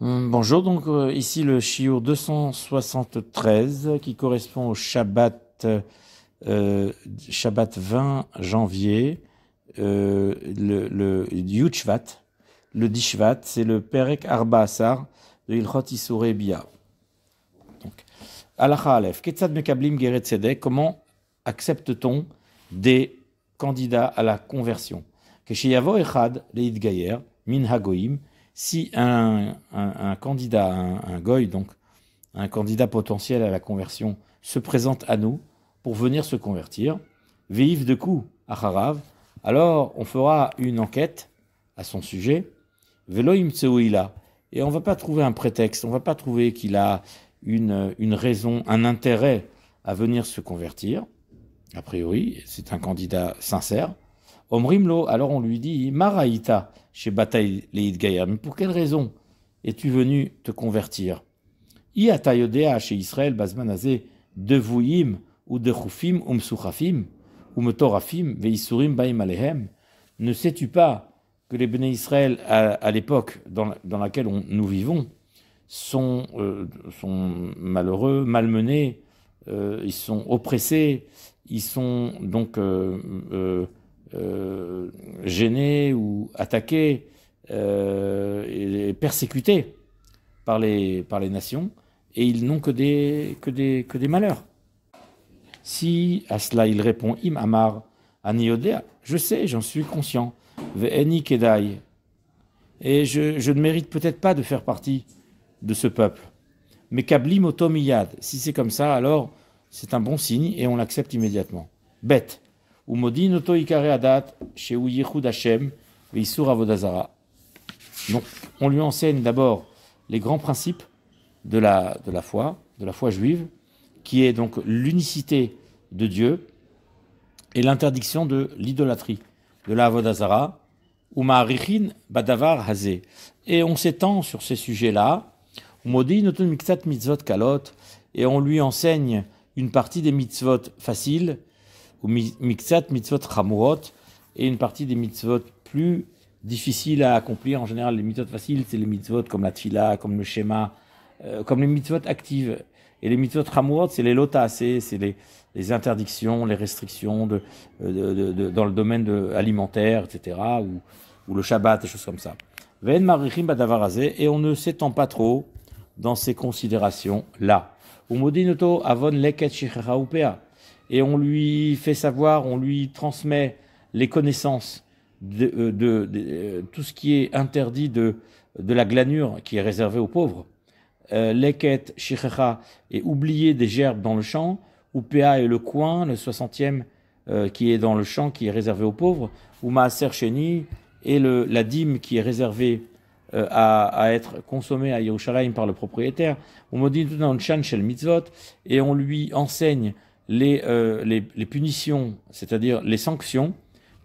Bonjour, donc ici le Shiur 273 qui correspond au Shabbat 20 janvier, le Yud Shvat, le Dishvat, c'est le Perek Arba Asar de Ilchot Isurei Bia. Donc, Halacha Aleph, Ketzad Mekablim Geret Tzedek, comment accepte-t-on des candidats à la conversion? Kesheyavo Echad Leid Gayer, Min Hagoim, si un candidat, un goy, donc un candidat potentiel à la conversion, se présente à nous pour venir se convertir, Veiv de coup à Harav, alors on fera une enquête à son sujet, Veloim Tseouila, et on ne va pas trouver un prétexte, on ne va pas trouver qu'il a une raison, un intérêt à venir se convertir. A priori, c'est un candidat sincère. Omrimlo, alors on lui dit, Maraïta, chez Bataï Leid Gaïa, mais pour quelle raison es-tu venu te convertir? Iata Yodea, chez Israël, Bazmanazé, Devouim, ou de Choufim, Msuchafim, ou Metorafim, Veisurim Baim Alehem. Ne sais-tu pas que les Béné Israël, à l'époque dans laquelle nous vivons, sont malheureux, malmenés, ils sont oppressés, ils sont donc gênés ou attaqués et persécutés par les nations, et ils n'ont que des malheurs. Si à cela il répond Im Amar Aniodea, je sais, j'en suis conscient, Ve'eni Kedai, et je ne mérite peut-être pas de faire partie de ce peuple. Mais Kablim Otomiyad, si c'est comme ça, alors c'est un bon signe et on l'accepte immédiatement. Bête. Ou Modin Oto Ikare Adat, chez Yichud Hashem, Veisur Avodazara. Donc, on lui enseigne d'abord les grands principes de la foi juive, qui est donc l'unicité de Dieu et l'interdiction de l'idolâtrie, de la Avodazara, ou Ma'arichin Badavar Hazé. Et on s'étend sur ces sujets-là, et on lui enseigne une partie des mitzvot faciles, ou mitzat mitzvot chamurot, et une partie des mitzvot plus difficiles à accomplir. En général, les mitzvot faciles, c'est les mitzvot comme la tfila, comme le schéma, comme les mitzvot actives. Et les mitzvot chamurot, c'est les lotasé, c'est les interdictions, les restrictions dans le domaine alimentaire, etc., ou le Shabbat, des choses comme ça. Et on ne s'étend pas trop dans ces considérations-là. Et on lui fait savoir, on lui transmet les connaissances de tout ce qui est interdit de la glanure qui est réservée aux pauvres. Leket shichecha et oublier des gerbes dans le champ. Upea et le coin, le 60e qui est dans le champ qui est réservé aux pauvres. Ou maaser sheni et la dîme qui est réservée à être consommée à Yerushalayim par le propriétaire. Et on lui enseigne les punitions, c'est-à-dire les sanctions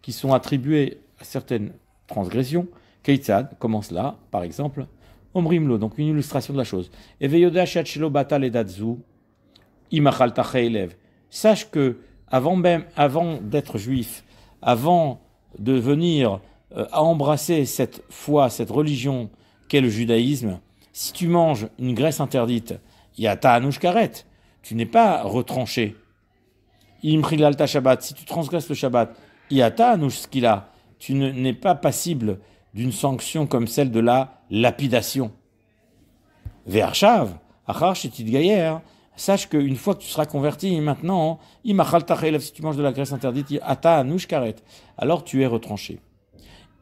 qui sont attribuées à certaines transgressions. Keitzad, comment cela, par exemple, Omrimlo, donc une illustration de la chose. Sache que avant d'être juif, avant de venir à embrasser cette foi, cette religion qu'est le judaïsme, si tu manges une graisse interdite, yata anush karet, tu n'es pas retranché. Imchilal ta Shabbat, si tu transgresses le Shabbat, yata anush skila, tu n'es pas passible d'une sanction comme celle de la lapidation. Ve'arshav, achar shetit gayer, sache qu'une fois que tu seras converti, maintenant, imachal ta chelev, si tu manges de la graisse interdite, yata anush karet, alors tu es retranché.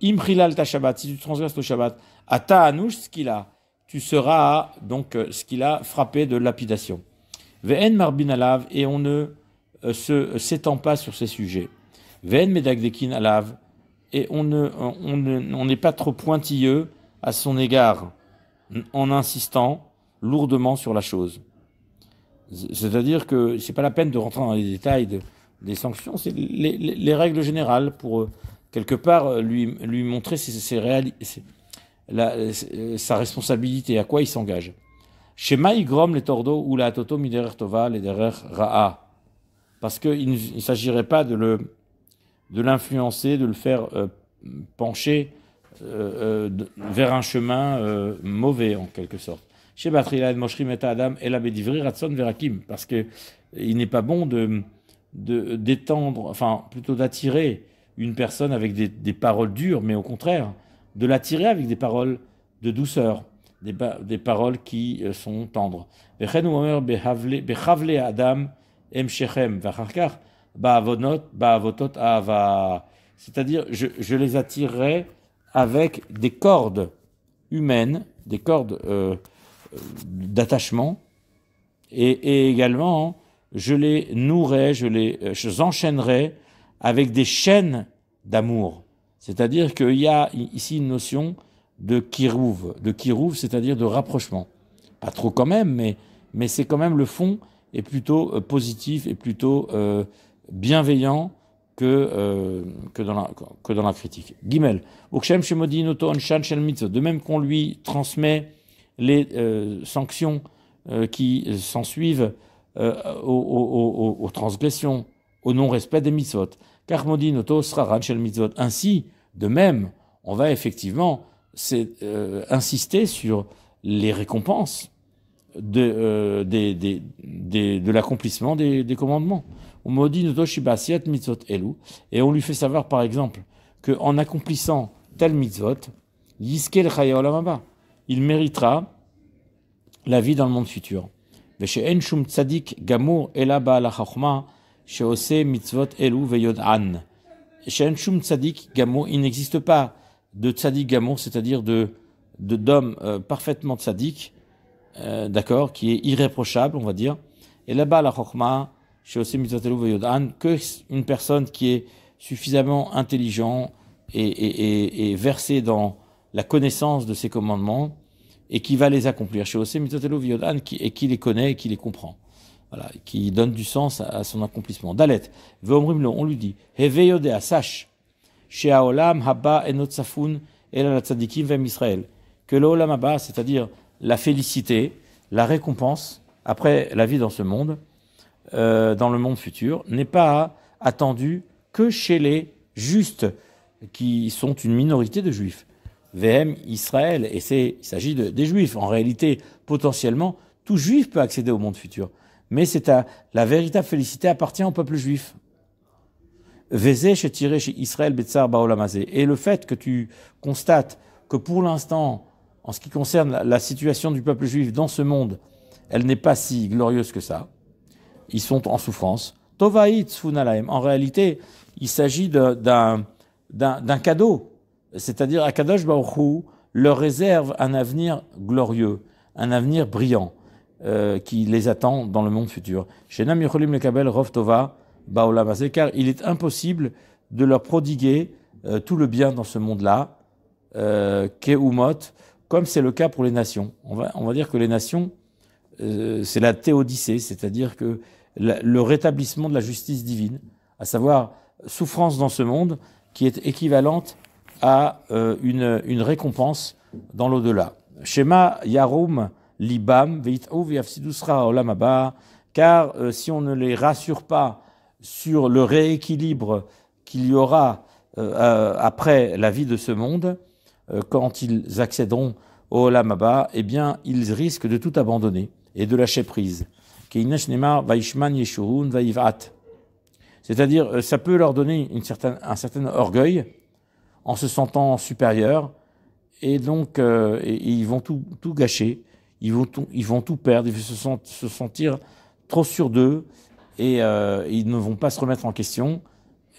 Imchilal ta Shabbat, si tu transgresses le Shabbat, ata anush skila, tu seras donc skila frappé de lapidation. Ve'en marbin alav, et on ne s'étend pas sur ces sujets. Ve'en medagdekin alav, et on n'est pas trop pointilleux à son égard en insistant lourdement sur la chose. C'est-à-dire que c'est pas la peine de rentrer dans les détails des sanctions, c'est les règles générales pour quelque part lui montrer sa responsabilité, à quoi il s'engage. Shema igrom les tordo ou la toto miderer tova les derer ra'a, parce qu'il ne s'agirait pas de l'influencer, de le faire pencher vers un chemin mauvais en quelque sorte. Chez Batrila Moshrim et Adam et la Bedivri Ratson Verakim, parce que il n'est pas bon d'étendre, enfin plutôt d'attirer une personne avec des paroles dures, mais au contraire, de l'attirer avec des paroles de douceur, des paroles qui sont tendres. Adam em shechem v'acharkar ba'avotot ahava. C'est-à-dire, je les attirerai avec des cordes humaines, des cordes d'attachement, et également, je les nourrai, je les enchaînerai avec des chaînes d'amour. C'est-à-dire qu'il y a ici une notion de kirouv, c'est-à-dire de rapprochement. Pas trop quand même, mais c'est quand même le fond est plutôt positif et plutôt bienveillant que dans la critique. Gimel. De même qu'on lui transmet les sanctions qui s'ensuivent aux transgressions, au non-respect des mitzvot. Car modinoto sraran shel mitzvot. Ainsi, de même, on va effectivement insister sur les récompenses de l'accomplissement des commandements. Et on lui fait savoir, par exemple, qu'en accomplissant tel mitzvot, il méritera la vie dans le monde futur. Il n'existe pas de tzadik gamour, c'est-à-dire d'homme parfaitement tzadik, d'accord, qui est irréprochable, on va dire. Et là-bas, la chokma, que une personne qui est suffisamment intelligent et versé dans la connaissance de ses commandements et qui va les accomplir. Et qui les connaît et qui les comprend. Voilà, qui donne du sens à son accomplissement. Dalet, on lui dit, sache, que l'olam haba, c'est-à-dire la félicité, la récompense, après la vie dans ce monde, dans le monde futur, n'est pas attendue que chez les justes, qui sont une minorité de juifs. VM Israël, et il s'agit des juifs. En réalité, potentiellement, tout juif peut accéder au monde futur. Mais la véritable félicité appartient au peuple juif. Vezé chez tiré chez Israël Betsar Baolamazé. Et le fait que tu constates que pour l'instant, en ce qui concerne la situation du peuple juif dans ce monde, elle n'est pas si glorieuse que ça. Ils sont en souffrance. Tovaït Funalaim. En réalité, il s'agit d'un cadeau. C'est-à-dire, Akadosh Baruch Hu leur réserve un avenir glorieux, un avenir brillant, qui les attend dans le monde futur. Shenam Yecholim Lekabel Rov Tova Baolam Hazeh, car il est impossible de leur prodiguer tout le bien dans ce monde-là, Keumot, comme c'est le cas pour les nations. On va dire que les nations, c'est la théodicée, c'est-à-dire que le rétablissement de la justice divine, à savoir souffrance dans ce monde, qui est équivalente à une récompense dans l'au-delà. Shema Yarum Libam Veit'u Ve'afsidusra Olam Haba, car si on ne les rassure pas sur le rééquilibre qu'il y aura après la vie de ce monde, quand ils accéderont au Olam Haba, eh bien, ils risquent de tout abandonner et de lâcher prise. C'est-à-dire, ça peut leur donner un certain orgueil en se sentant supérieurs, et donc ils vont tout gâcher, ils vont tout perdre, ils vont se sentir trop sûrs d'eux, et ils ne vont pas se remettre en question,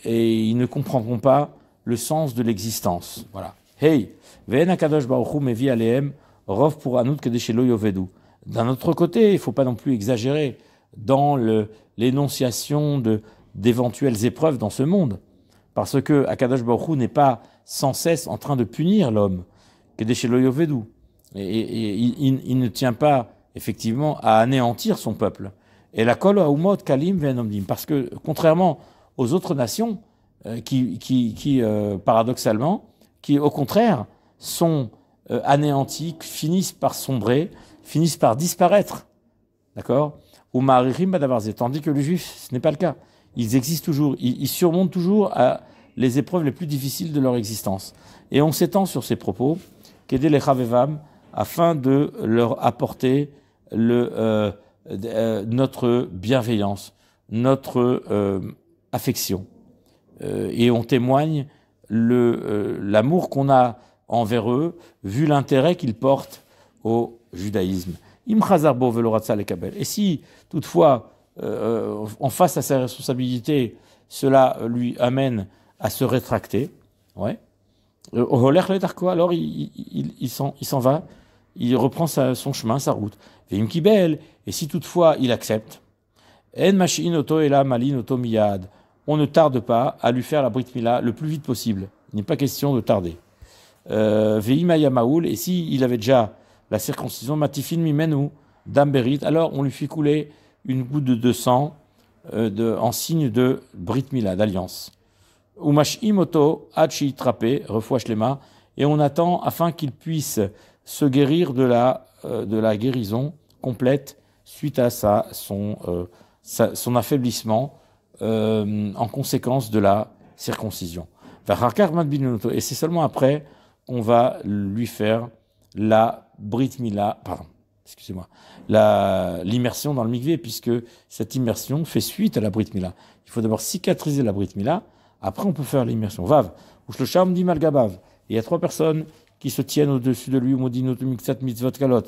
et ils ne comprendront pas le sens de l'existence. Voilà. Hey, ve'en hakadosh baruch hu mevi alehem rov puranut kedei shelo yovedu. D'un autre côté, il ne faut pas non plus exagérer dans l'énonciation d'éventuelles épreuves dans ce monde, parce que Akadosh Baruch Hu n'est pas sans cesse en train de punir l'homme, kedei shelo yovedu. Et il ne tient pas effectivement à anéantir son peuple. Et la kol haumot kalim ve'enomdim, parce que contrairement aux autres nations qui paradoxalement, qui au contraire sont anéantis, finissent par sombrer, finissent par disparaître, d'accord? Ou ma'arichim badavarze, tandis que les Juifs, ce n'est pas le cas. Ils existent toujours, ils surmontent toujours les épreuves les plus difficiles de leur existence. Et on s'étend sur ces propos, qu'aider les Chavevam, afin de leur apporter notre bienveillance, notre affection. Et on témoigne l'amour qu'on a envers eux, vu l'intérêt qu'ils portent au judaïsme. Im chazarbo veloratza lekabel. Et si, toutefois, en face à sa responsabilité, cela lui amène à se rétracter, ouais. Alors il s'en va, il reprend son chemin, sa route. Veim kibel. Et si toutefois il accepte, en mashin oto ela malin oto miyad. On ne tarde pas à lui faire la brit mila le plus vite possible. Il n'est pas question de tarder. Veimaya maoul. Et si il avait déjà la circoncision, matifin mimenu damberit. Alors on lui fit couler une goutte de sang en signe de brit mila, d'alliance. Umashim oto hachi trapé, refouache les mains, et on attend afin qu'il puisse se guérir de la guérison complète suite à son affaiblissement en conséquence de la circoncision. Et c'est seulement après qu'on va lui faire la brit mila, l'immersion dans le mikvé, puisque cette immersion fait suite à la brit mila. Il faut d'abord cicatriser la brit mila, après on peut faire l'immersion. Vav, ushlosham di malgabav. Il y a 3 personnes qui se tiennent au-dessus de lui, mitzvot kalot,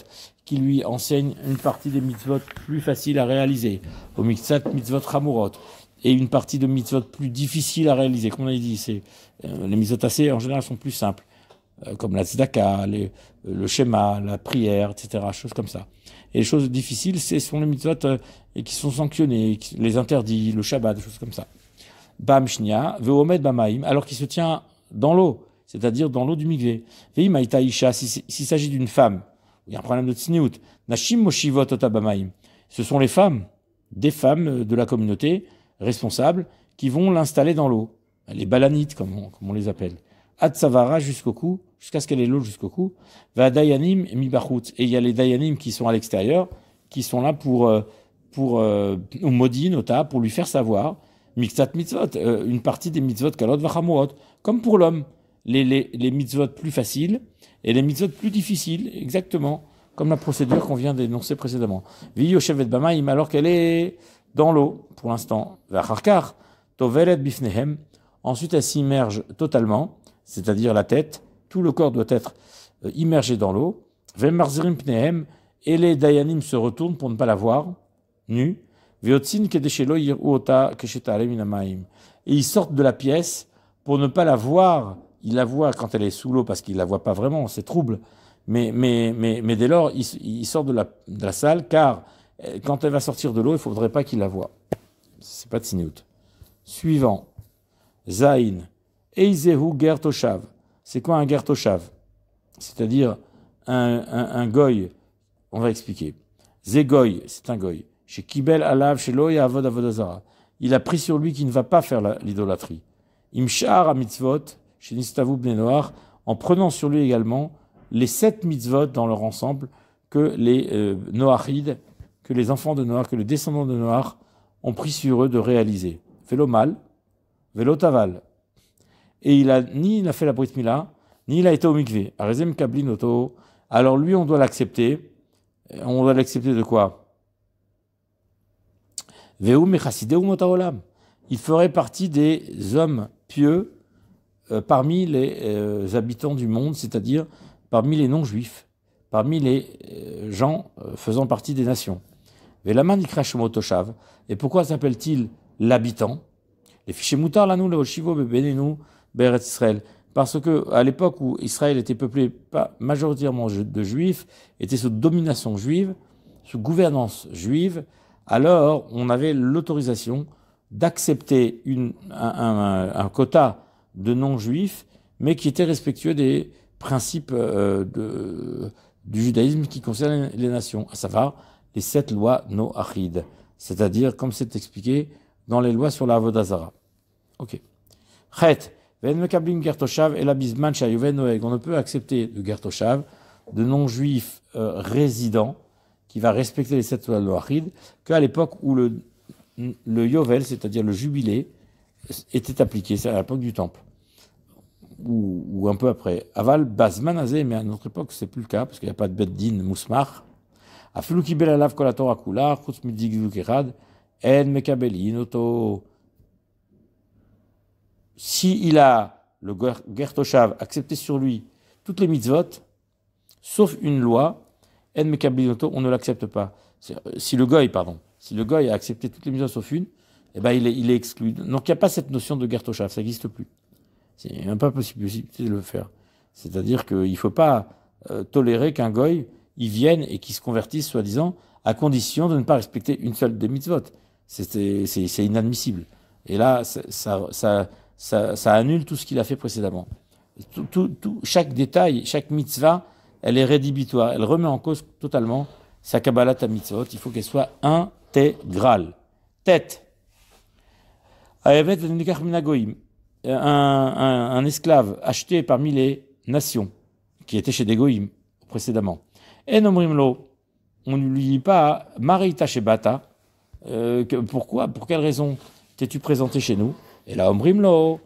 qui lui enseignent une partie des mitzvot plus faciles à réaliser, au mitzvot chamurot, et une partie de mitzvot plus difficiles à réaliser. Comme on a dit, les mitzvot assez en général sont plus simples, comme la tzedaka, le schéma, la prière, etc., choses comme ça. Et les choses difficiles, ce sont les mitzvot qui sont sanctionnés, les interdits, le shabbat, des choses comme ça. Bam shnia, veomed bamaim, alors qu'il se tient dans l'eau, c'est-à-dire dans l'eau du mikvé. Veim aïta isha, s'il s'agit d'une femme, il y a un problème de tsniout. Nashim moshivot otabamaim. Ce sont les femmes, des femmes de la communauté responsables, qui vont l'installer dans l'eau. Les balanites, comme on les appelle. Ad savara jusqu'au cou, jusqu'à ce qu'elle ait l'eau jusqu'au cou. Va dayanim mi bachut. Et il y a les dayanim qui sont à l'extérieur, qui sont là pour modin ota, pour lui faire savoir mixtat mitzvot, une partie des mitzvot kalot vachamuot, comme pour l'homme. Les mitzvot plus faciles et les mitzvot plus difficiles, exactement comme la procédure qu'on vient d'énoncer précédemment. Vi yoshevet bamaim, alors qu'elle est dans l'eau, pour l'instant. Vacharkar, toveret bifnehem, ensuite elle s'immerge totalement, c'est-à-dire la tête, tout le corps doit être immergé dans l'eau. Vemarzirim pnehem, et les dayanim se retournent pour ne pas la voir, nue. Veotzin kedeshelo yiruota keshetale minamaim. Et ils sortent de la pièce pour ne pas la voir. Il la voit quand elle est sous l'eau parce qu'il ne la voit pas vraiment, c'est trouble. Mais dès lors, il sort de la salle car quand elle va sortir de l'eau, il ne faudrait pas qu'il la voie. C'est pas de siniout. Suivant. Zain. Eizehu ger toshav. C'est quoi un ger toshav? C'est-à-dire un goy. On va expliquer. Zegoy, c'est un goy. Chez Kibel alav, chez Loya avod avodazara. Il a pris sur lui qu'il ne va pas faire l'idolâtrie. Imshar a mitzvot. Chez Nistavu Bnei Noach, en prenant sur lui également les 7 mitzvot dans leur ensemble que les Noachides, que les enfants de Noach, que les descendants de Noach ont pris sur eux de réaliser. Vélo mal, vélo taval. Et ni il a fait la brit mila, ni il a été au mikvé. Arezem kablin oto. Alors lui, on doit l'accepter. On doit l'accepter de quoi? Veu mechasideu motaolam. Il ferait partie des hommes pieux parmi les habitants du monde, c'est-à-dire parmi les non-juifs, parmi les gens faisant partie des nations. Velaman ikra shemo toshav. Et pourquoi s'appelle-t-il l'habitant? Les fichiers moutar lanou le oshivo bebenenu be'eretz Israël. Parce que à l'époque où Israël était peuplé pas majoritairement de juifs, était sous domination juive, sous gouvernance juive, alors on avait l'autorisation d'accepter un quota de non-juifs, mais qui étaient respectueux des principes du judaïsme qui concernent les nations, à savoir les 7 lois noachides, c'est-à-dire, comme c'est expliqué, dans les lois sur la avodah zara. Ok. Chet, ven mekablim gertoshav et la bisman shayuven noeg. On ne peut accepter de gertoshav, de non-juifs résidents, qui va respecter les 7 lois noachides, qu'à l'époque où le yovel, c'est-à-dire le jubilé, était appliqué, c'est à l'époque du temple. ou un peu après. Aval Bazman Azé, mais à notre époque, c'est plus le cas, parce qu'il n'y a pas de Beddin Mousmar. Afilou Kibel Alav Kolator Akula, Chutz Midig Kerad, En Mekabelin, Oto. Si il a, le Gertoshav, accepté sur lui toutes les mitzvot, sauf une loi, En Mekabelin, Oto, on ne l'accepte pas. Si le goy a accepté toutes les mitzvot sauf une, eh ben il est exclu. Donc il n'y a pas cette notion de Gertoshav, ça n'existe plus. C'est même pas possible de le faire. C'est-à-dire qu'il ne faut pas tolérer qu'un goy y vienne et qu'il se convertisse, soi-disant, à condition de ne pas respecter une seule des mitzvot. C'est inadmissible. Et là, ça annule tout ce qu'il a fait précédemment. Chaque détail, chaque mitzvah, elle est rédhibitoire. Elle remet en cause totalement sa kabbalat à mitzvot. Il faut qu'elle soit intégrale. Tête. Ayavet v'nikach min hagoyim. Un esclave acheté parmi les nations, qui était chez des goïms précédemment. Et nomrimlo, on ne lui dit pas Marita Shebata, pourquoi, pour quelle raison t'es-tu présenté chez nous? Et là, omrimlo,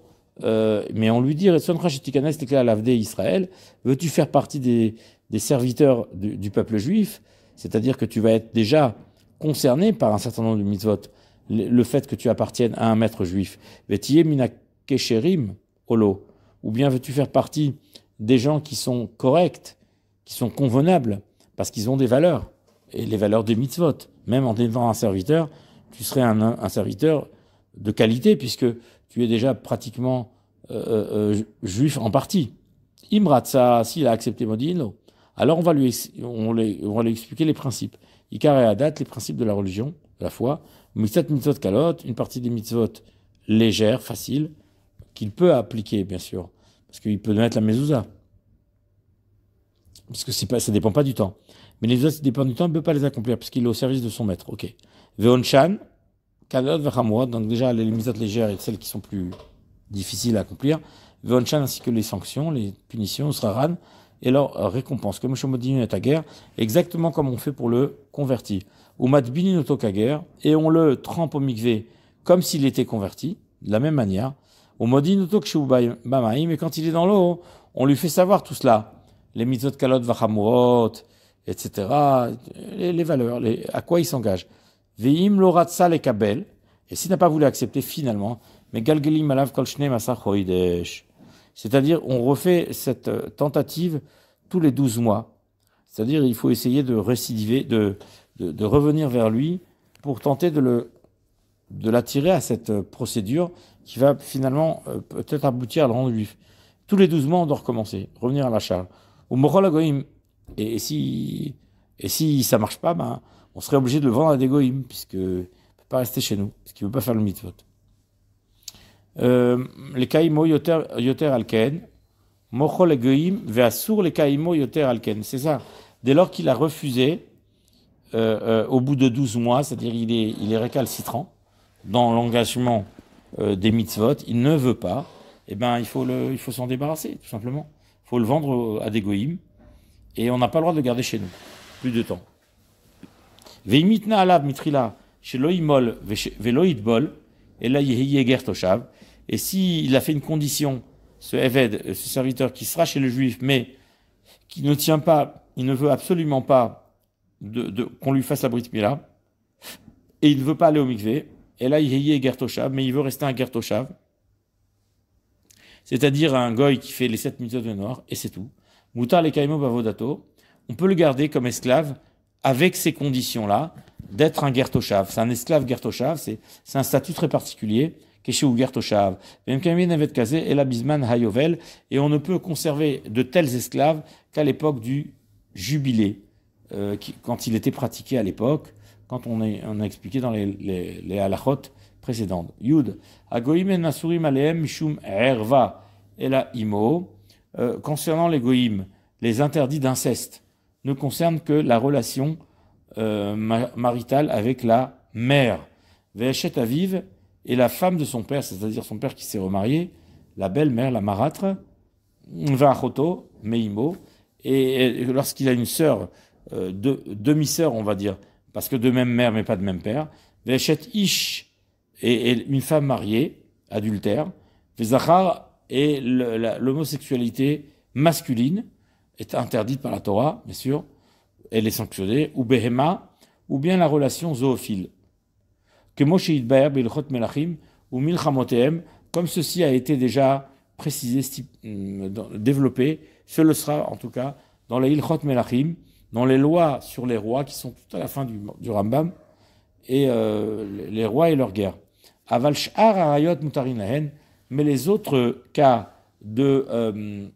mais on lui dit Israël, veux-tu faire partie des serviteurs du peuple juif? C'est-à-dire que tu vas être déjà concerné par un certain nombre de mitzvot, le fait que tu appartiennes à un maître juif. Vetiye minak Kesherim, Olo, ou bien veux-tu faire partie des gens qui sont corrects, qui sont convenables, parce qu'ils ont des valeurs, et les valeurs des mitzvot. Même en étant un serviteur, tu serais un serviteur de qualité, puisque tu es déjà pratiquement juif en partie. Imratsa, s'il a accepté Modino, alors on va lui expliquer les principes. Ikar et Adat, les principes de la religion, de la foi. Mitzvot mitzvot kalot, une partie des mitzvot légères, faciles, qu'il peut appliquer, bien sûr, parce qu'il peut mettre la mezouza, parce que ça dépend pas du temps. Mais les autres, qui dépendent du temps, il ne peut pas les accomplir, parce qu'il est au service de son maître. Ok. Veonchan, kadot vachamot, donc déjà les mitzvot légères et celles qui sont plus difficiles à accomplir. Veonchan ainsi que les sanctions, les punitions, sraran, et leur récompense. Comme Shomodinu est à guerre, exactement comme on fait pour le converti. Ou matbinin otokager, et on le trempe au mikvé comme s'il était converti, de la même manière. Au modin mais quand il est dans l'eau, on lui fait savoir tout cela. Les mitzvot kalot vachamurot, etc. Les valeurs, à quoi il s'engage. Veim loratsa le kabel, et s'il n'a pas voulu accepter finalement, mais galgelim alav kol shnei masach hoidesh. C'est-à-dire, on refait cette tentative tous les 12 mois. C'est-à-dire, il faut essayer de récidiver, de revenir vers lui pour tenter de l'attirer à cette procédure qui va finalement peut-être aboutir à le rendre juif. Tous les 12 mois, on doit recommencer, revenir à la charge. Au Mochol Goïm, et si ça marche pas, ben, on serait obligé de le vendre à des Goïm, puisqu'il ne peut pas rester chez nous, parce qu'il ne veut pas faire le mitzvot. Les Kaimo Yoter Alken, Mochol Goïm, Veasur les Kaimo Yoter Alken. C'est ça. Dès lors qu'il a refusé, au bout de 12 mois, c'est-à-dire il est récalcitrant dans l'engagement des mitzvot, il ne veut pas, eh ben il faut s'en débarrasser, tout simplement. Il faut le vendre à des goïms, et on n'a pas le droit de le garder chez nous, plus de temps. Veimitna alav mitrila chez loimol veloidbol, et là yeger toshav, et s'il a fait une condition, ce eved, ce serviteur qui sera chez le juif, mais qui ne tient pas, il ne veut absolument pas qu'on lui fasse la brit mila, et il ne veut pas aller au mikvé, et là, il est Gertoshav, mais il veut rester un Gertoshav, c'est-à-dire un goy qui fait les 7 mitzvot de noir, et c'est tout. Moutar le kaimo bavodato, on peut le garder comme esclave avec ces conditions-là, d'être un Gertoshav. C'est un esclave Gertoshav, c'est un statut très particulier, Keshe ou Gertoshav. Et la bisman hayovel, et on ne peut conserver de tels esclaves qu'à l'époque du jubilé, quand il était pratiqué à l'époque, quand on a expliqué dans les halachot précédentes. Yud, agoim en masurim aleem mishum erva ela imo. Concernant les goïm, les interdits d'inceste ne concernent que la relation maritale avec la mère. Ve'eshet aviv, et la femme de son père, c'est-à-dire son père qui s'est remarié, la belle-mère, la marâtre, va'achoto, meimo, et lorsqu'il a une sœur, demi-sœur, on va dire, parce que de même mère mais pas de même père, Ve'eshet ish, et une femme mariée, adultère, Ve'zachar et l'homosexualité masculine est interdite par la Torah, bien sûr, elle est sanctionnée, ou behema, ou bien la relation zoophile. Que Moshe Yitbaer Bilchot Melachim ou Milchamotehem, comme ceci a été déjà précisé, développé, ce le sera en tout cas dans les Ilchot Melachim, dans les lois sur les rois qui sont tout à la fin du Rambam, et les rois et leurs guerres. Aval sh'ar harayot mutarin lahen, mais les autres cas de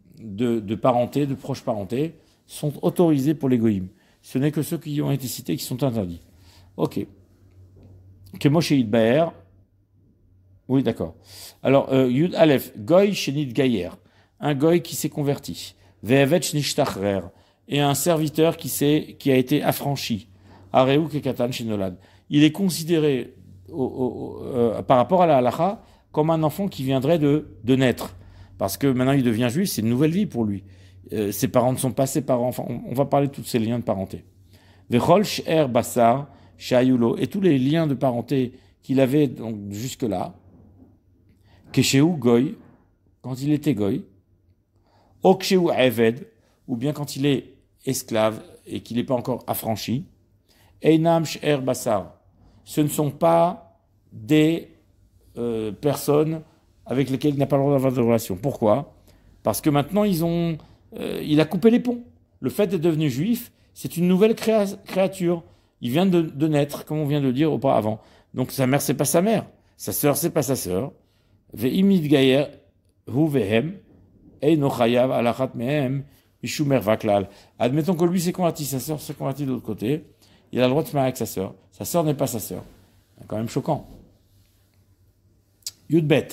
parenté, de proche parenté, sont autorisés pour les goïms. Ce n'est que ceux qui ont été cités qui sont interdits. Ok. Que Moshe Yitbaer. Oui, d'accord. Alors, Yud Aleph, Goy Shenit Gayer, un Goy qui s'est converti. Ve'evet Shnishtacher, et un serviteur qui a été affranchi. Areu Kekatan Shenolad. Il est considéré, par rapport à la halacha, comme un enfant qui viendrait de naître. Parce que maintenant il devient juif, c'est une nouvelle vie pour lui. Ses parents ne sont pas ses parents. Enfin, on va parler de tous ces liens de parenté. Vechol She'er Bassar, Shayulo, et tous les liens de parenté qu'il avait donc jusque-là. Keshehu Goy, quand il était Goy. Okshehu Eved, ou bien quand il est esclave et qu'il n'est pas encore affranchi. Einam She'er Bassar, ce ne sont pas des personnes avec lesquelles il n'a pas le droit d'avoir de relation. Pourquoi ? Parce que maintenant, il a coupé les ponts. Le fait d'être devenu juif, c'est une nouvelle créature. Il vient de naître, comme on vient de le dire auparavant. Donc sa mère, c'est pas sa mère. Sa sœur, c'est pas sa sœur. Ve'imid gayer hu vehem eino chayav alachat mehem mishumer vaklal. Admettons que lui s'est converti, sa sœur s'est convertie de l'autre côté. Il a le droit de se marier avec sa sœur. Sa sœur n'est pas sa sœur. C'est quand même choquant. Yudbet.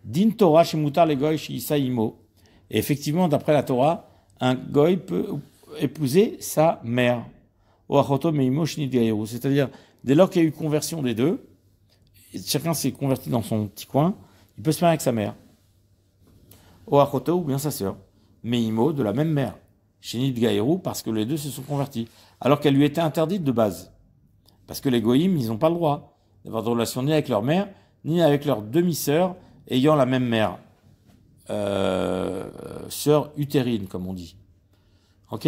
Din Torah shemutar le goy sheisa imo. Et effectivement, d'après la Torah, un goy peut épouser sa mère. C'est-à-dire, dès lors qu'il y a eu conversion des deux, chacun s'est converti dans son petit coin, il peut se marier avec sa mère. Ou bien sa sœur. Meimo, de la même mère. Shinit Gaïrou, parce que les deux se sont convertis. Alors qu'elle lui était interdite de base. Parce que les goïms, ils n'ont pas le droit d'avoir de relation ni avec leur mère, ni avec leur demi-sœur ayant la même mère. Sœur utérine, comme on dit. Ok ?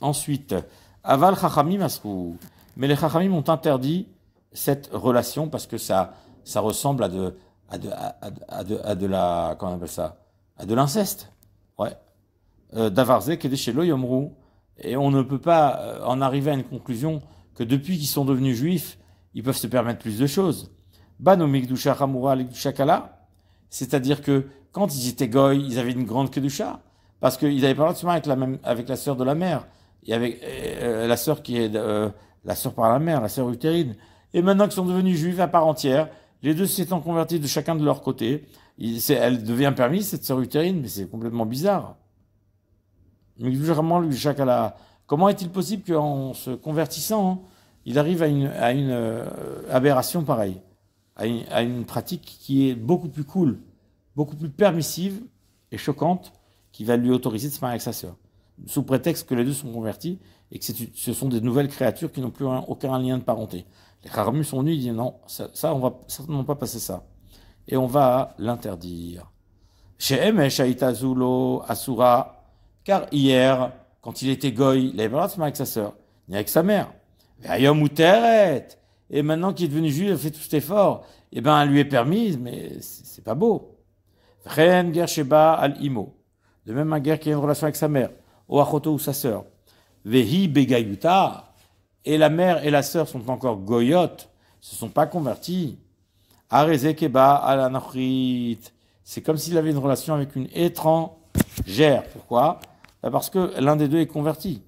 Ensuite, Aval Chachamim Asrou. Mais les Chachamim ont interdit cette relation parce que ça ressemble à de la, comment on appelle ça ? À de l'inceste. Ouais. Davarze Kedeshelo Yomrou. Et on ne peut pas en arriver à une conclusion que depuis qu'ils sont devenus juifs, ils peuvent se permettre plus de choses. Bano Mikdusha Hamura Likdusha Kala. C'est-à-dire que quand ils étaient goy, ils avaient une grande kedusha, parce qu'ils n'avaient pas le droit de se marier avec la sœur de la mère, et avec la sœur qui est la sœur par la mère, la sœur utérine. Et maintenant qu'ils sont devenus juifs à part entière, les deux s'étant convertis de chacun de leur côté, elle devient permise, cette sœur utérine, mais c'est complètement bizarre. Mais vraiment, comment est-il possible qu'en se convertissant, il arrive à une aberration pareille, à une pratique qui est beaucoup plus cool, beaucoup plus permissive et choquante, qui va lui autoriser de se marier avec sa sœur, sous prétexte que les deux sont convertis et que ce sont des nouvelles créatures qui n'ont plus aucun lien de parenté. Les Chachamim sont venus, ils disent non, ça on va certainement pas passer ça, et on va l'interdire. Chez Emesh Aitazulo Asura, car hier, quand il était goy, il n'avait pas le droit de se marier avec sa sœur, ni avec sa mère. Et maintenant qu'il est devenu juif, il a fait tout cet effort, et ben elle lui est permise, mais c'est pas beau. Ren Gersheba al Imo. De même un guerre qui a une relation avec sa mère, ou Achoto ou sa sœur. Vehi Begayuta. Et la mère et la sœur sont encore goyotes, se sont pas convertis. Arezekeba al Anachrit. C'est comme s'il avait une relation avec une étrangère. Pourquoi ? Parce que l'un des deux est converti.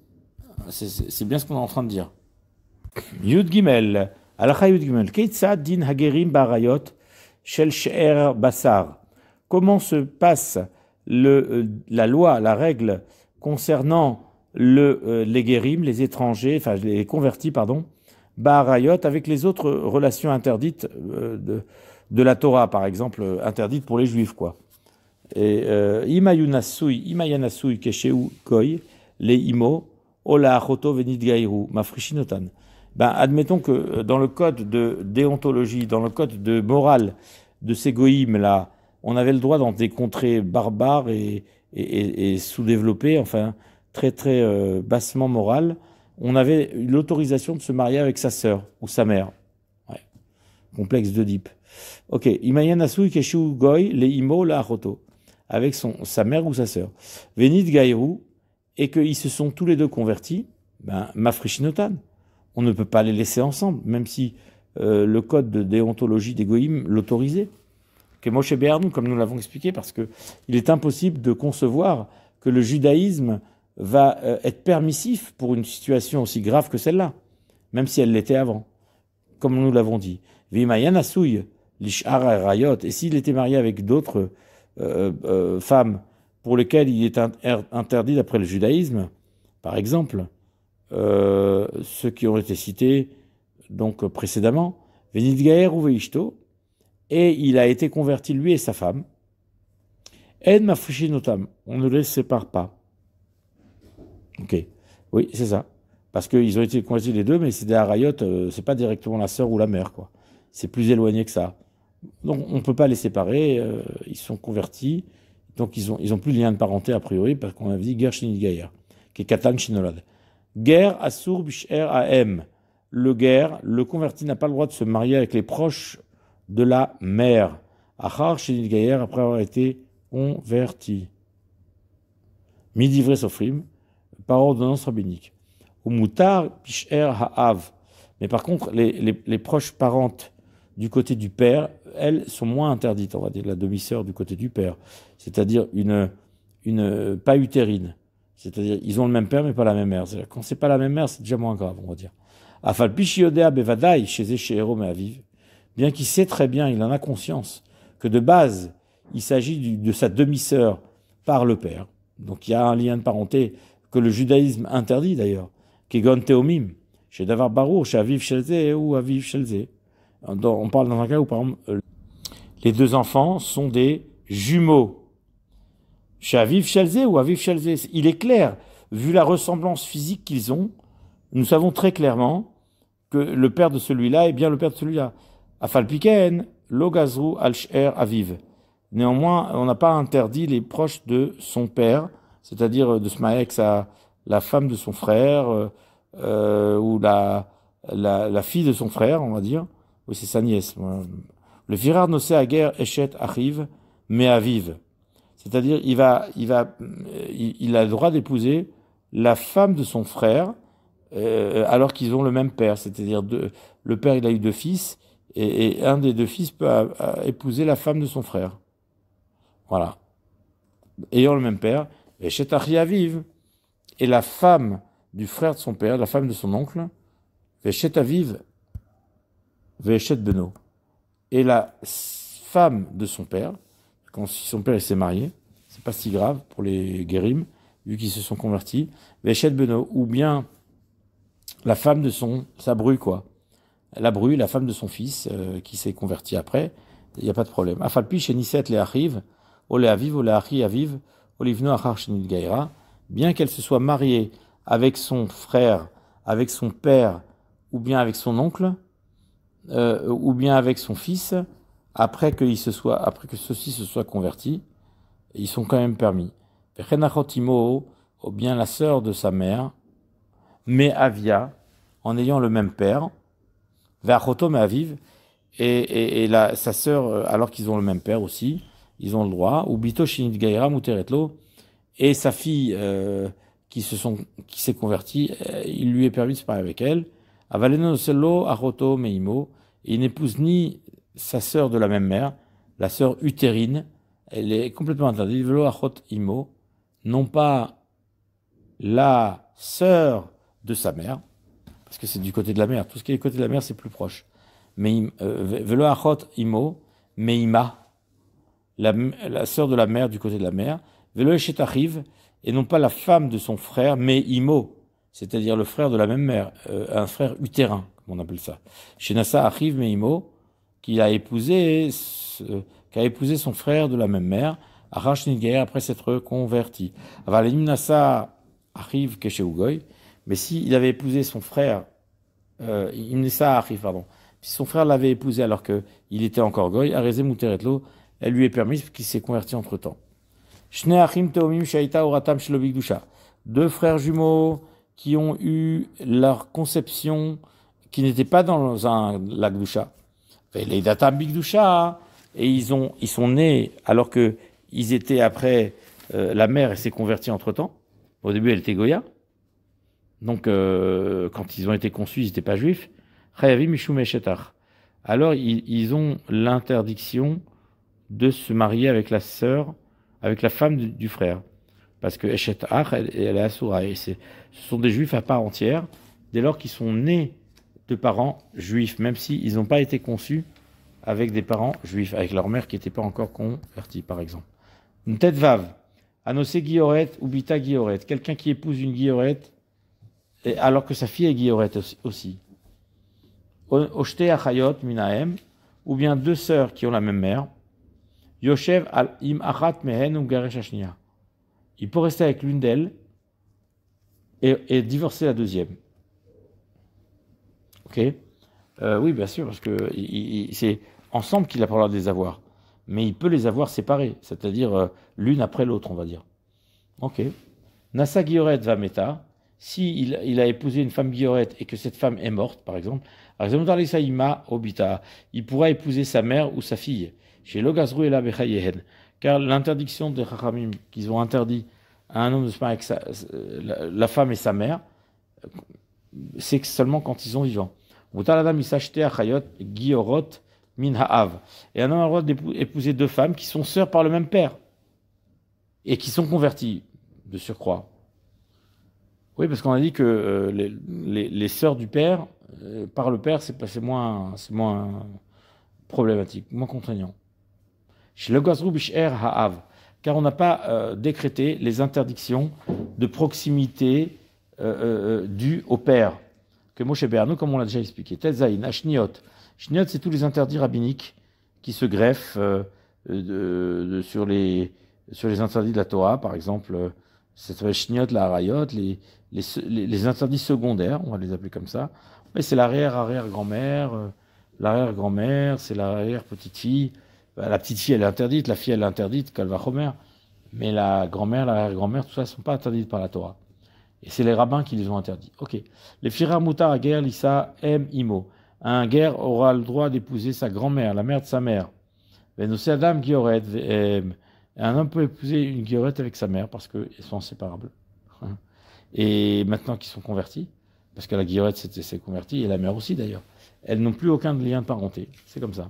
C'est bien ce qu'on est en train de dire. Yud Gimel. Alacha Yud Gimel. Keitzad din hagerim barayot shel she'er basar. Comment se passe la loi, la règle concernant les guérim, les étrangers, enfin les convertis, pardon, barayot, avec les autres relations interdites de la Torah, par exemple, interdites pour les juifs, quoi. Et imayanasui kesheu koy le imo ola achoto venit gairu mafrishinotan. Ben admettons que dans le code de déontologie, dans le code de morale de ces goïms là, on avait le droit dans des contrées barbares et sous-développées, enfin très très bassement morales, on avait l'autorisation de se marier avec sa sœur ou sa mère. Ouais. Complexe d'Oedipe. Ok. Imayan Asui Keshu Goy, le Imo la Achoto. Avec sa mère ou sa sœur. Venit Gaïrou, et qu'ils se sont tous les deux convertis, ben, Mafrishinotan. On ne peut pas les laisser ensemble, même si le code de déontologie des Goïm l'autorisait. Que Moshe Béarnou, comme nous l'avons expliqué, parce que il est impossible de concevoir que le judaïsme va être permissif pour une situation aussi grave que celle-là, même si elle l'était avant, comme nous l'avons dit. Vimayan Asouy, Lishar Rayot, et s'il était marié avec d'autres femmes pour lesquelles il est interdit d'après le judaïsme, par exemple, ceux qui ont été cités donc précédemment, Venit Gaer ou Veishto, et il a été converti lui et sa femme. En Mafrishinotam, on ne les sépare pas. Ok, oui, c'est ça. Parce qu'ils ont été convertis les deux, mais c'est des harayot, c'est pas directement la sœur ou la mère, quoi. C'est plus éloigné que ça. Donc on ne peut pas les séparer, ils sont convertis, donc ils ont plus de lien de parenté a priori, parce qu'on avait dit Ger Shinit Gaïa, qui est Katan Shinolad. Ger Asur Bisher Aem. Le ger, le converti n'a pas le droit de se marier avec les proches de la mère. Achar Shinit Gaïa, après avoir été converti. Midivre Sofrim, par ordonnance rabbinique. Ou Mutar Bisher Ha'av. Mais par contre, les proches parentes du côté du père, elles sont moins interdites, on va dire, la demi-sœur du côté du père. C'est-à-dire une pas utérine. C'est-à-dire, ils ont le même père, mais pas la même mère. C'est-à-dire, quand c'est pas la même mère, c'est déjà moins grave, on va dire. Afal Pishiodea Bevadai, chez Echérom et Aviv, bien qu'il sait très bien, il en a conscience, que de base, il s'agit de sa demi-sœur par le père. Donc il y a un lien de parenté que le judaïsme interdit d'ailleurs, qui est Gon Teomim, chez Davar Baruch, chez Aviv Shelze ou Aviv Shelze. On parle dans un cas où, par exemple, les deux enfants sont des jumeaux. Chez Aviv Shelze ou Aviv Shelze, il est clair, vu la ressemblance physique qu'ils ont, nous savons très clairement que le père de celui-là est bien le père de celui-là. Afal Piken, Lo Gazru Al-Sher Aviv. Néanmoins, on n'a pas interdit les proches de son père, c'est-à-dire de se marier avec la femme de son frère, ou la fille de son frère, on va dire. Oui, c'est sa nièce. Le Firar Nosé Aguer Eshet arrive, mais Aviv. C'est-à-dire, il a le droit d'épouser la femme de son frère, alors qu'ils ont le même père. C'est-à-dire, le père, il a eu deux fils, et un des deux fils peut épouser la femme de son frère. Voilà. Ayant le même père, Eshet Achi Aviv, et la femme du frère de son père, la femme de son oncle, Eshet Aviv, Veshet Beno. Et la femme de son père, si son père s'est marié, c'est pas si grave pour les guérim, vu qu'ils se sont convertis, Veshet Beno, ou bien la femme de sa bru, quoi. La bru, la femme de son fils, qui s'est converti après, il n'y a pas de problème. Afalpi, chez Niset, les Achiv, Ole Aviv, Ole Achi Aviv, Olivno Achar Shenit Gaïra, bien qu'elle se soit mariée avec son frère, avec son père, ou bien avec son oncle, ou bien avec son fils, après que ceux-ci se soient convertis, ils sont quand même permis. Ou bien la sœur de sa mère, mais Avia, en ayant le même père, Ve'achotom Aviv, et sa sœur, alors qu'ils ont le même père aussi, ils ont le droit, ou Bito Shinit Gaïra Muteretlo, et sa fille qui s'est convertie, il lui est permis de se marier avec elle. Avaleno Sello Achoto Meimo, il n'épouse ni sa sœur de la même mère, la sœur utérine, elle est complètement interdite. Velo Achot Imo, non pas la sœur de sa mère, parce que c'est du côté de la mère. Tout ce qui est du côté de la mère, c'est plus proche. Mais Velo Achot Imo, Meima, la sœur de la mère du côté de la mère. Velo Eshet Achiv, et non pas la femme de son frère, mais Imo, c'est-à-dire le frère de la même mère, un frère utérin, comme on appelle ça. Chez Nassa Achiv Meimo, qui a épousé son frère de la même mère, Arash Nidgaer, après s'être converti. Avalim Nassa Achiv Kesheugoy, mais s'il avait épousé son frère, Imnessa Achiv, pardon, si son frère l'avait épousé alors qu'il était encore goy, Arezé Muteretlo, elle lui est permise parce qu'il s'est converti entre-temps. Shnei achim teomim shaita oratam shelo bikdusha. Deux frères jumeaux qui ont eu leur conception qui n'était pas dans la Gdusha. Les datam bikdusha, et ils sont nés alors que ils étaient après la mère, elle s'est convertie entre-temps. Au début, elle était Goya. Donc, quand ils ont été conçus, ils n'étaient pas juifs. Alors, ils ont l'interdiction de se marier avec la sœur, avec la femme du frère. Parce que Eshet Ach, elle est Asura. Et ce sont des juifs à part entière, dès lors qu'ils sont nés de parents juifs, même s'ils n'ont pas été conçus avec des parents juifs, avec leur mère qui n'était pas encore convertie, par exemple. Une tête vave. Anosé Guilloret ou Bita Guilloret. Quelqu'un qui épouse une Guilloret, alors que sa fille est Guilloret aussi. Oshte Achayot Minahem, ou bien deux sœurs qui ont la même mère. Yoshev al im achat mehen ou garesh ashnia. Il peut rester avec l'une d'elles et divorcer la deuxième. Ok, oui, bien sûr, parce que c'est ensemble qu'il a pas le droit de les avoir. Mais il peut les avoir séparés, c'est-à-dire l'une après l'autre, on va dire. Ok. Nasa Guilloret va meta. Si il a épousé une femme Guilloret et que cette femme est morte, par exemple, il pourra épouser sa mère ou sa fille. Chez Logazru et la Bechayehen. Car l'interdiction des Chachamim qu'ils ont interdit à un homme de se marier avec la femme et sa mère, c'est seulement quand ils sont vivants. Et un homme a le droit d'épouser deux femmes qui sont sœurs par le même père et qui sont converties, de surcroît. Oui, parce qu'on a dit que les sœurs du père, par le père, c'est moins problématique, moins contraignant. Chez le Gazrou Bisher Ha'av, car on n'a pas décrété les interdictions de proximité dues au père. Que Moshe Bernou, comme on l'a déjà expliqué. Tetzaïn, Ashniot. Shniot, c'est tous les interdits rabbiniques qui se greffent sur les interdits de la Torah, par exemple, c'est Shniot, la Harayot, les interdits secondaires, on va les appeler comme ça. Mais c'est l'arrière-arrière-grand-mère, l'arrière-grand-mère, c'est l'arrière-petite-fille. La petite-fille, elle est interdite, la fille, elle est interdite, Kalvachomer. Mais la grand-mère, l'arrière-grand-mère, tout ça, ne sont pas interdites par la Torah. Et c'est les rabbins qui les ont interdits. Ok. Les firar mutar guerre lissa em imo. Un guerre aura le droit d'épouser sa grand-mère, la mère de sa mère. Venosé adam guioret. Un homme peut épouser une guioret avec sa mère parce qu'elles sont inséparables. Et maintenant qu'ils sont convertis, parce que la guioret s'est convertie, et la mère aussi d'ailleurs, elles n'ont plus aucun lien de parenté. C'est comme ça.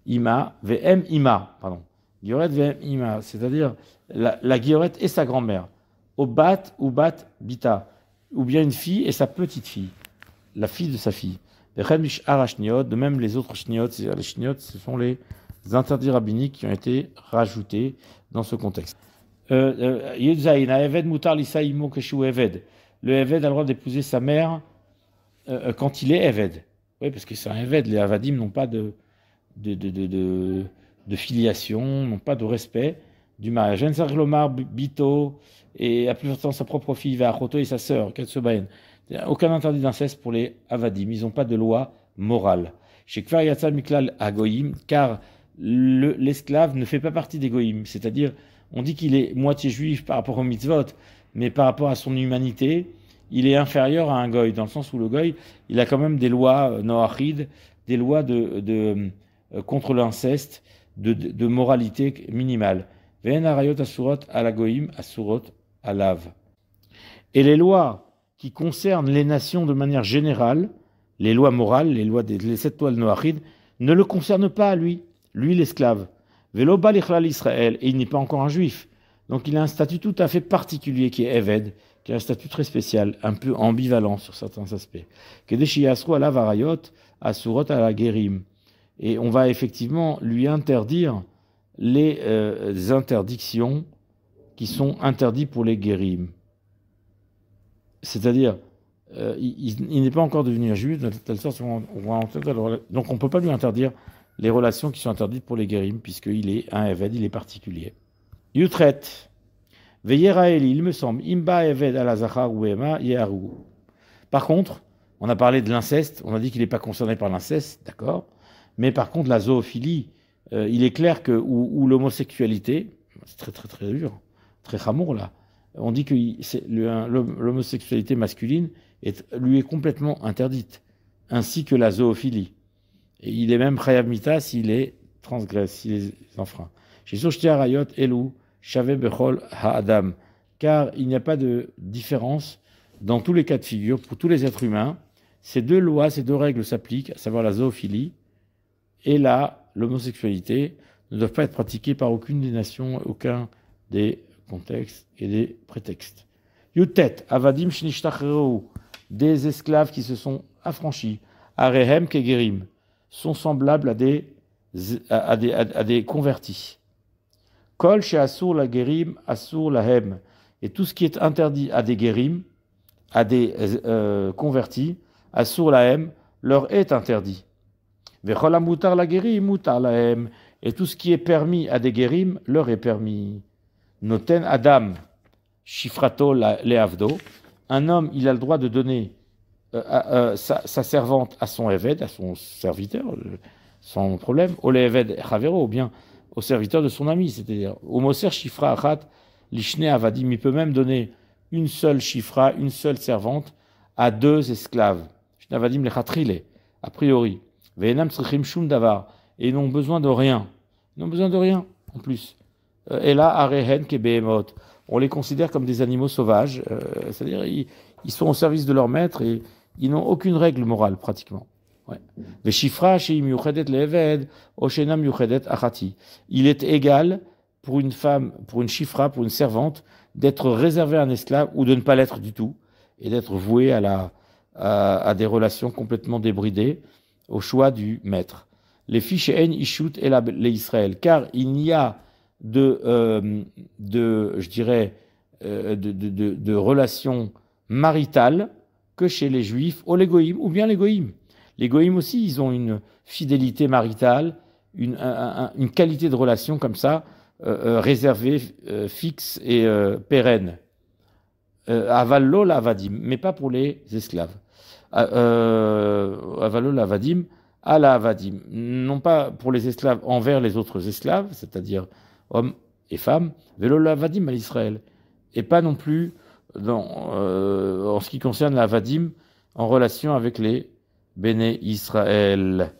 Ima, vm ima, pardon. Guioret vm ima, c'est-à-dire la guioret et sa grand-mère. Au bat ou bat bita, ou bien une fille et sa petite fille, la fille de sa fille. De même les autres shniot, c'est-à-dire les shniot, ce sont les interdits rabbiniques qui ont été rajoutés dans ce contexte. Le Eved a le droit d'épouser sa mère quand il est Eved. Oui, parce que c'est un Eved. Les Avadim n'ont pas de filiation, n'ont pas de respect du mariage. Lomar Bito, et à plus forte sa propre fille, va Achoto et sa sœur, Katsubaen. Aucun interdit d'inceste pour les Avadim. Ils n'ont pas de loi morale. Chez Kvar Yatzal Miklal Agoyim, car l'esclave ne fait pas partie des Goyim. C'est-à-dire, on dit qu'il est moitié juif par rapport au mitzvot, mais par rapport à son humanité, il est inférieur à un Goy, dans le sens où le Goy, il a quand même des lois noachides, des lois contre l'inceste, de moralité minimale. Ve'en harayot asurot ala Goyim asurot alav. Et les lois qui concernent les nations de manière générale, les lois morales, les 7 lois de Noachid, ne le concernent pas à lui l'esclave. Velo bal ichlal Israël, et il n'est pas encore un juif. Donc il a un statut tout à fait particulier qui est Eved, qui a un statut très spécial, un peu ambivalent sur certains aspects. Kedeshi yasru ala varayot asurot ala gerim. Et on va effectivement lui interdire les interdictions qui sont interdites pour les guérim. C'est-à-dire, il n'est pas encore devenu un juif, de telle sorte donc on ne peut pas lui interdire les relations qui sont interdites pour les guérim, puisqu'il est un Eved, il est particulier. Yutret, Veyeraeli, il me semble, Imba Eved ala Zachar ou Ema Yeharu. Par contre, on a parlé de l'inceste, on a dit qu'il n'est pas concerné par l'inceste, d'accord, mais par contre la zoophilie, il est clair que où l'homosexualité, c'est très très très dur, très ramour là, on dit que l'homosexualité masculine lui est complètement interdite, ainsi que la zoophilie. Et il est même chayav mita s'il est transgresse, s'il est enfreint. Chez Soshti Arayot Elou, Shave Bechol Ha'adam, car il n'y a pas de différence dans tous les cas de figure pour tous les êtres humains. Ces deux lois, ces deux règles s'appliquent, à savoir la zoophilie et l'homosexualité, ne doivent pas être pratiquées par aucune des nations, aucun des contextes et des prétextes. Yutet, Avadim Shnishtacheru, des esclaves qui se sont affranchis, Arehem Kegerim, sont semblables à des convertis. Kol chez Assur la Gerim, Assur la Hem, et tout ce qui est interdit à des Gerim, à des convertis, Assur la Hem, leur est interdit. Vechol Mutar la Gerim, Mutar la Hem, et tout ce qui est permis à des Gerim, leur est permis. Noten Adam, Shifrato Leavdo, un homme, il a le droit de donner sa servante à son Eved, à son serviteur, sans problème, au Eved Chavero, ou bien au serviteur de son ami, c'est-à-dire au Moser Shifra Achat, Lishne Avadim, il peut même donner une seule Shifra, une seule servante, à deux esclaves. Avadim Lechatrile, a priori. Ve'enam Tzrichim Shum Davar, et ils n'ont besoin de rien. Ils n'ont besoin de rien, en plus. Et là, Arehen Kebehemot, on les considère comme des animaux sauvages, c'est-à-dire ils sont au service de leur maître et ils n'ont aucune règle morale, pratiquement. Il est égal pour une femme, pour une chifra, pour une servante, d'être réservée à un esclave ou de ne pas l'être du tout, et d'être vouée à des relations complètement débridées, au choix du maître. Les fiches en ishut et les Israël, car il n'y a de relations maritales que chez les Juifs, ou les Goïm, ou bien les Goïm. Les Goïm aussi, ils ont une fidélité maritale, une qualité de relation comme ça, réservée, fixe et pérenne. Avallo l'avadim, mais pas pour les esclaves. Avallo l'avadim, à la avadim, non pas pour les esclaves envers les autres esclaves, c'est-à-dire hommes et femmes, vélo l'avadim à l'Israël, et pas non plus en ce qui concerne l'avadim en relation avec les Béné Israël.